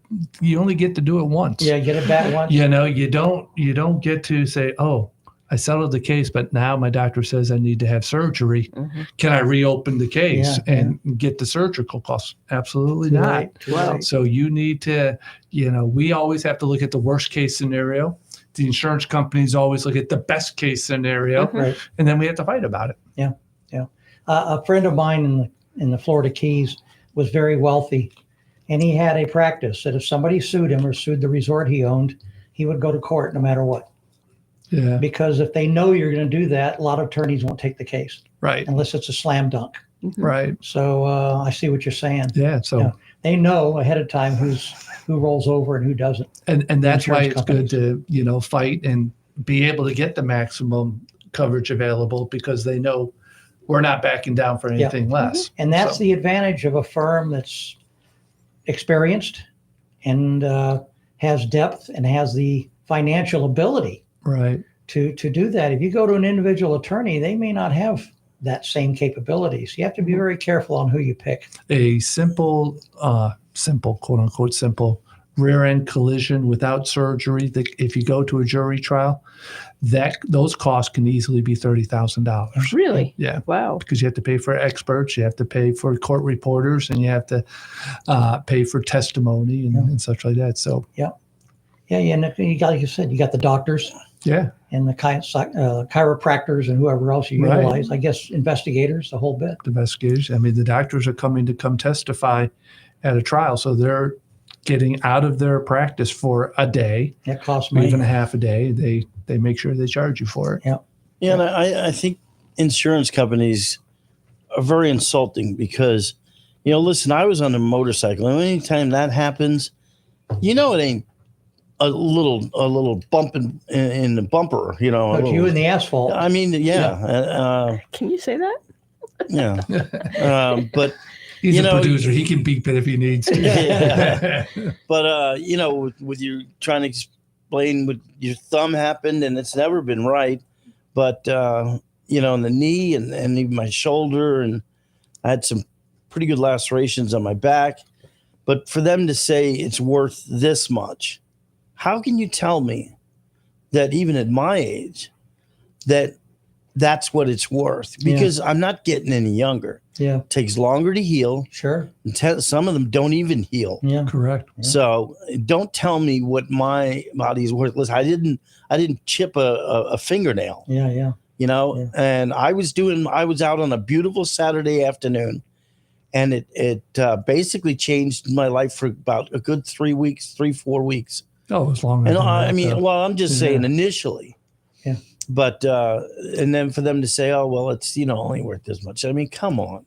do it once. Yeah, get it back once. You don't get to say, oh, I settled the case, but now my doctor says I need to have surgery. Can I reopen the case and get the surgical costs? Absolutely not. Right. So you need to, we always have to look at the worst case scenario. The insurance companies always look at the best case scenario, and then we have to fight about it. Yeah. A friend of mine in the Florida Keys was very wealthy, and he had a practice that if somebody sued him or sued the resort he owned, he would go to court no matter what. Yeah. Because if they know you're going to do that, a lot of attorneys won't take the case. Right. Unless it's a slam dunk. Right. So I see what you're saying. Yeah. So they know ahead of time who rolls over and who doesn't. And that's why it's good to, fight and be able to get the maximum coverage available, because they know we're not backing down for anything less. And that's the advantage of a firm that's experienced and has depth and has the financial ability to do that. If you go to an individual attorney, they may not have that same capabilities. You have to be very careful on who you pick. A simple, quote unquote, simple rear end collision without surgery. If you go to a jury trial, those costs can easily be $30,000. Really? Yeah. Wow. Because you have to pay for experts, you have to pay for court reporters, and you have to pay for testimony and such like that. So and you got, like you said, you got the doctors. Yeah. And the chiropractors and whoever else you utilize, I guess investigators, the whole bit. Investigators. I mean, the doctors are coming to come testify at a trial, so they're getting out of their practice for a day. That costs money. Even a half a day. They make sure they charge you for it. Yeah. Yeah, and I think insurance companies are very insulting because, listen, I was on a motorcycle, and anytime that happens, it ain't a little bump in the bumper, But you in the asphalt. I mean, yeah. Can you say that? Yeah. But he's a producer. He can beep it if he needs to. Yeah. But with you trying to explain what your thumb happened, and it's never been right. But in the knee and even my shoulder, and I had some pretty good lacerations on my back. But for them to say it's worth this much, how can you tell me that even at my age, that's what it's worth? Because I'm not getting any younger. Yeah. It takes longer to heal. Sure. Some of them don't even heal. Yeah. Correct. Yeah. So don't tell me what my body's worth. Listen, I didn't chip a fingernail. Yeah. And I was out on a beautiful Saturday afternoon, and it basically changed my life for about a good 4 weeks. Oh, it was longer. And I'm just saying initially. Yeah. But and then for them to say, oh, well, it's only worth this much. I mean, come on.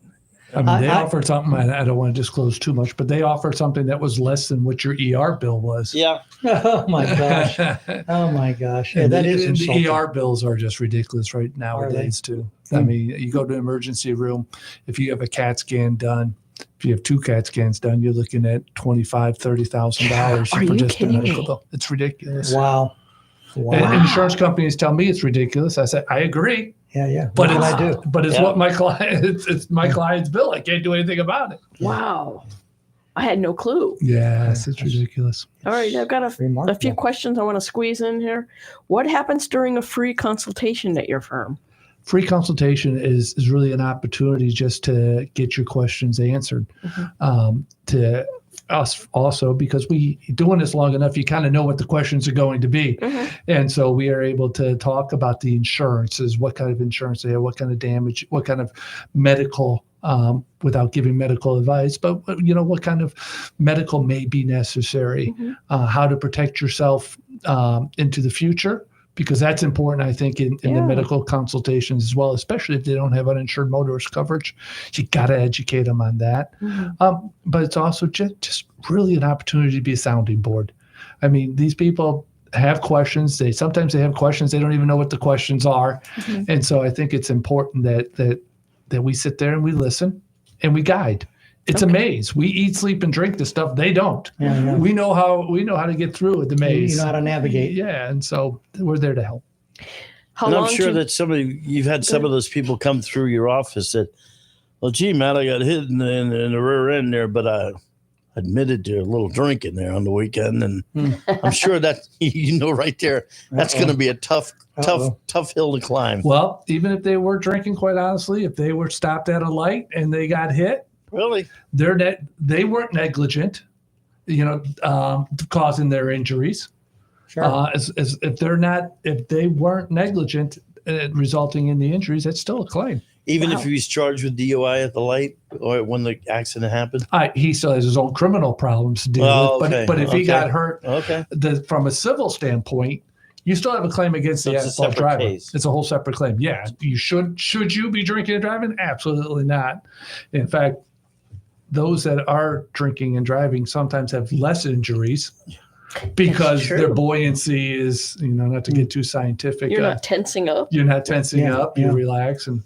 I mean, they offered something. I don't want to disclose too much, but they offered something that was less than what your ER bill was. Yeah. Oh my gosh. Yeah, that is insulting. The ER bills are just ridiculous right nowadays too. I mean, you go to an emergency room, if you have a CAT scan done, If you have 2 CAT scans done, you're looking at $25,000-$30,000 Are for you just the kidding medical me? bill. It's ridiculous. Wow. And insurance companies tell me it's ridiculous. I said, I agree. Yeah. But What can I do? But it's what my client. It's my client's bill. I can't do anything about it. Wow. I had no clue. Yes, it's ridiculous. All right, I've got a few questions I want to squeeze in here. What happens during a free consultation at your firm? Free consultation is really an opportunity just to get your questions answered. To us also, because we doing this long enough, you kind of know what the questions are going to be. And so we are able to talk about the insurances, what kind of insurance they have, what kind of damage, what kind of medical, without giving medical advice, but what kind of medical may be necessary, how to protect yourself into the future, because that's important, I think, in the medical consultations as well, especially if they don't have uninsured motorist coverage. You got to educate them on that. But it's also just really an opportunity to be a sounding board. I mean, these people have questions. Sometimes they have questions. They don't even know what the questions are. And so I think it's important that we sit there and we listen and we guide. It's a maze. We eat, sleep, and drink this stuff. They don't. We know how to get through the maze. You know how to navigate. Yeah, and so we're there to help. And I'm sure that you've had some of those people come through your office that, well, gee, Matt, I got hit in the rear end there, but I admitted to a little drinking there on the weekend, and I'm sure that right there, that's going to be a tough hill to climb. Well, even if they were drinking, quite honestly, if they were stopped at a light and they got hit. Really? They weren't negligent, causing their injuries. Sure. If they weren't negligent, resulting in the injuries, that's still a claim. Even if he was charged with DUI at the light or when the accident happened? He still has his own criminal problems to deal with. But if he got hurt from a civil standpoint, you still have a claim against the at-fault driver. Case. It's a whole separate claim. Yeah. Should you be drinking and driving? Absolutely not. In fact, those that are drinking and driving sometimes have less injuries because their buoyancy is, not to get too scientific. You're not tensing up. You're not tensing up. You relax. And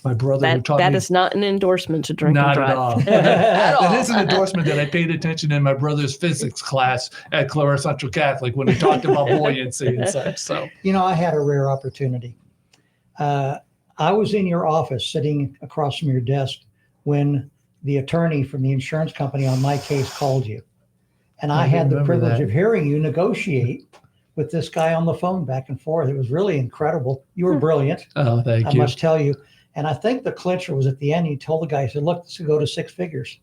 my brother who taught me. That is not an endorsement to drink and drive. Not at all. It is an endorsement that I paid attention in my brother's physics class at Clearwater Central Catholic when he talked about buoyancy and such. So, I had a rare opportunity. I was in your office sitting across from your desk when the attorney from the insurance company on my case called you. And I had the privilege of hearing you negotiate with this guy on the phone back and forth. It was really incredible. You were brilliant. Oh, thank you. I must tell you. And I think the clincher was at the end. He told the guy, he said, look, this could go to 6 figures.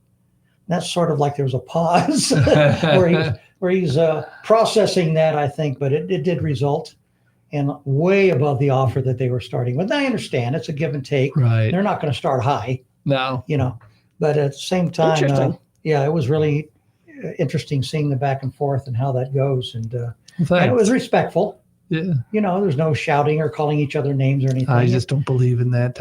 And that's sort of like there was a pause where he's processing that, I think, but it did result in way above the offer that they were starting with. And I understand it's a give and take. Right. They're not going to start high. No. But at the same time, it was really interesting seeing the back and forth and how that goes. And it was respectful. Yeah. There's no shouting or calling each other names or anything. I just don't believe in that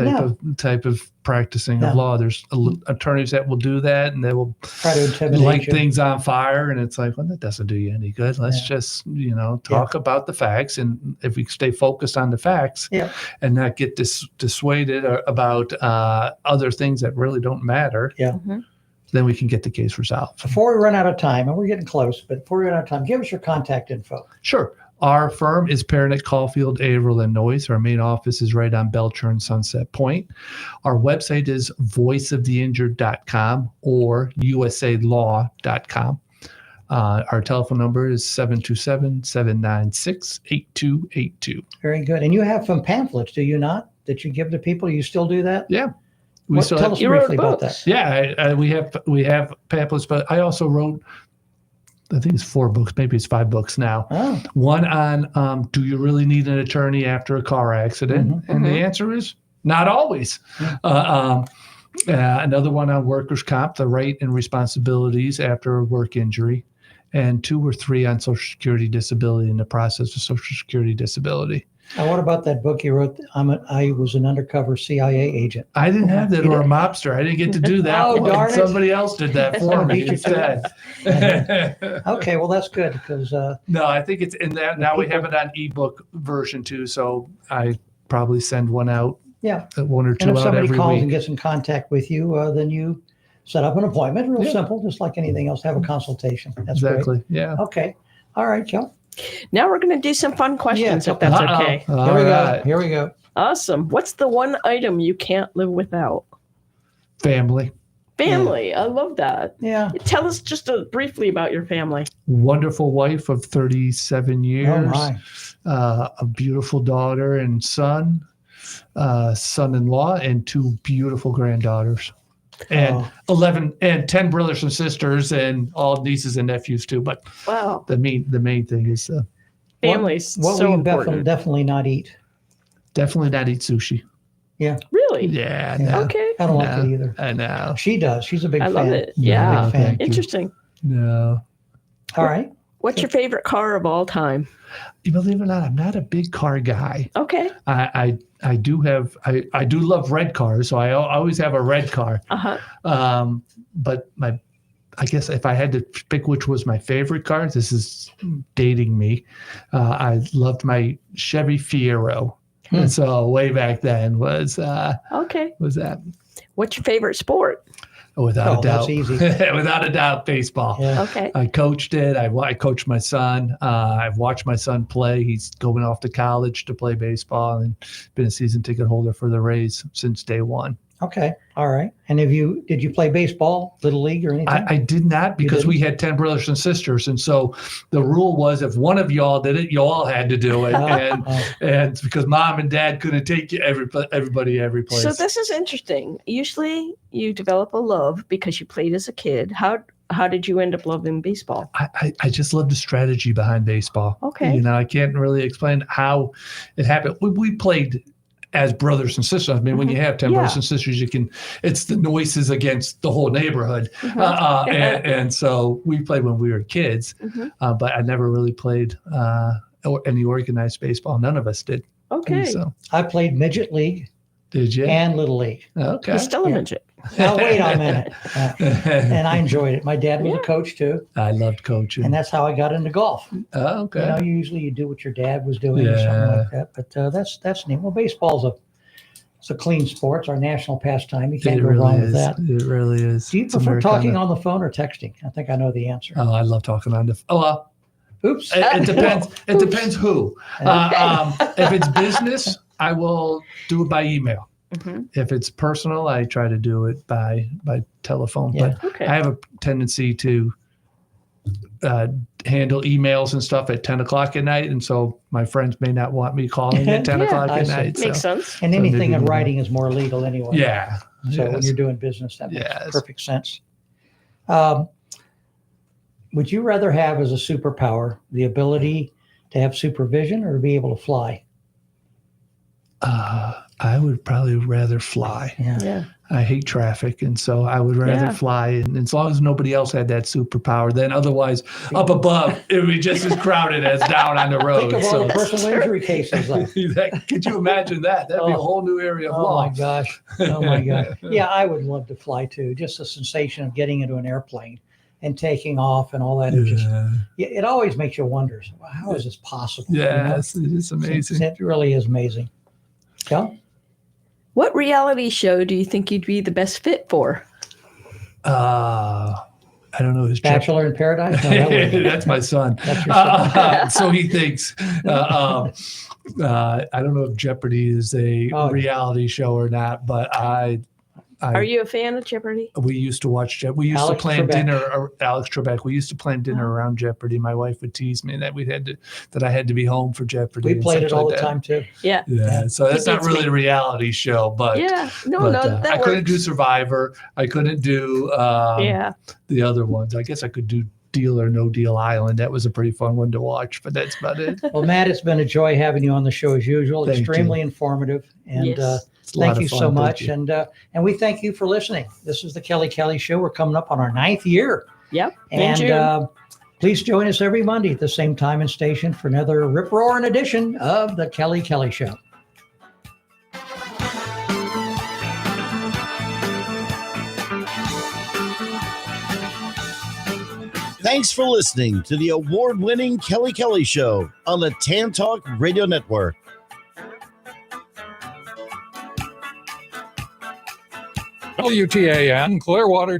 type of practicing of law. There's attorneys that will do that and they will try to intimidate light you. things on fire. And it's like, well, that doesn't do you any good. Let's just, talk about the facts. And if we stay focused on the facts and not get dissuaded about other things that really don't matter. Yeah. Then we can get the case resolved. Before we run out of time, and we're getting close, but before we run out of time, give us your contact info. Sure. Our firm is Pernick, Caulfield, Averill, and Noyes. Our main office is right on Belcher and Sunset Point. Our website is voiceoftheinjured.com or usalaw.com. Our telephone number is 727-796-8282. Very good. And you have some pamphlets, do you not, that you give to people? You still do that? Yeah. Tell us briefly about that. Yeah, we have pamphlets, but I also wrote, I think it's 4 books, maybe it's 5 books now. Oh. One on do you really need an attorney after a car accident? And the answer is not always. Another one on workers' comp, the right and responsibilities after a work injury. And 2 or 3 on Social Security disability and the process of Social Security disability. Now, what about that book you wrote? I was an undercover CIA agent. I didn't have that, or a mobster. I didn't get to do that. Oh, darn it. Somebody else did that for me instead. Okay, well, that's good because. No, I think it's in that. Now we have it on ebook version too, so I probably send one out. Yeah. 1 or 2 and if out somebody every calls week. and gets in contact with you, then you set up an appointment. Real Yeah. simple, just like anything else. Have a consultation. That's Exactly. great. Yeah. Okay. All right, Kel. Now we're going to do some fun questions, if that's Uh-oh. okay. Here All we right. go. Here we go. Awesome. What's the one item you can't live without? Family. Family. I love that. Yeah. Tell us just briefly about your family. Wonderful wife of 37 years. Oh my. A beautiful daughter and son, son-in-law, and 2 beautiful granddaughters. And Oh. 11 and 10 brothers and sisters, and all nieces and nephews too. But Wow. the main thing is Family's What so will you important. definitely not eat? definitely not eat sushi. Really? Yeah, Yeah. no, Okay. I don't like No. it either. I know. She does. She's a big I fan. love it. No, Yeah. no, thank you. Interesting. No, All right. What's your favorite car of all time? you believe it or not, I'm not a big car guy. Okay. I do love red cars, so I always have a red car. Uh-huh. But I guess if I had to pick which was my favorite car, this is dating me. I loved my Chevy Fiero. And so way back then was Okay. that What's your favorite sport? without a doubt, that's easy. without a doubt, baseball. Yeah. Okay. I coached it. I coached my son. I've watched my son play. He's going off to college to play baseball and been a season ticket holder for the Rays since day one. Okay. All right. And did you play baseball, little league or anything? I did not, because didn't? we had 10 brothers and sisters. And so the rule was if one of y'all did it, you all had to do it. And because mom and dad couldn't take you everybody every place. So this is interesting. Usually you develop a love because you played as a kid. How did you end up loving baseball? I just love the strategy behind baseball. Okay. I can't really explain how it happened. We played as brothers and sisters. I mean, when you have 10 brothers and sisters, it's the noises against the whole neighborhood. And so we played when we were kids, but I never really played any organized baseball. None of us did. Okay. So I played midget league did you? and little league. Okay. He's still a midget. Now wait a minute. And I enjoyed it. My dad was a coach too, I loved coaching. and that's how I got into golf. Oh, okay. Usually you do what your dad was doing or something like that. But that's neat. Well, baseball's it's a clean sport. It's our national pastime. You can't It go really wrong is. with that. It really is. Do you It's prefer Americana. talking on the phone or texting? I think I know the answer. Oh, I love talking on the. Oh, well, Oops. it depends. It depends who. If it's business, I will do it by email. If it's personal, I try to do it by telephone. Yeah. But Okay. I have a tendency to handle emails and stuff at 10 o'clock at night, and so my friends may not want me calling at 10 Yeah, o'clock I at see. night. Makes So, sense. And So anything in maybe- writing is more legal anyway. yeah. So when Yes. you're doing business, that makes Yes. perfect sense. Would you rather have as a superpower the ability to have supervision or be able to fly? I would probably rather fly. Yeah. I hate traffic, and so I would rather Yeah. fly. And as long as nobody else had that superpower, then otherwise up above it would be just as crowded as down on the road. Think of all So the personal injury cases. could you imagine that? That'd be a whole new area of Oh law. my gosh. Oh my gosh. Yeah, I would love to fly too. Just the sensation of getting into an airplane and taking off and all that. It always makes you wonder, well, how is this possible? Yes, it is amazing. It really is amazing. Yeah. What reality show do you think you'd be the best fit for? I don't know his Bachelor in Paradise? No, that would be- That's my son. That's your son. So he thinks. I don't know if Jeopardy is a reality show or not, but Are you a fan of Jeopardy? we used to watch Jeopardy. We used Alex to plan Trebek. dinner. Alex Trebek. We used to plan dinner around Jeopardy. My wife would tease me that that I had to be home for Jeopardy. We and played such it all like the that. time too. Yeah. Yeah, so that's not beats really me. a reality show, but Yeah. No, but, that I couldn't do works. Survivor. I couldn't do the other ones. I guess I could do Deal or No Deal Island. That was a pretty fun one to watch, but that's about it. Well, Matt, it's been a joy having you on the show as usual. Thank Extremely informative. And Yes. It's a lot thank of you fun. so Thank much. you. And we thank you for listening. This is the Kelly Kelly Show. We're coming up on our 9th year. Yep. In June. And please join us every Monday at the same time and station for another rip-roaring edition of the Kelly Kelly Show. Thanks for listening to the award-winning Kelly Kelly Show on the Tan Talk Radio Network. WTAN Clearwater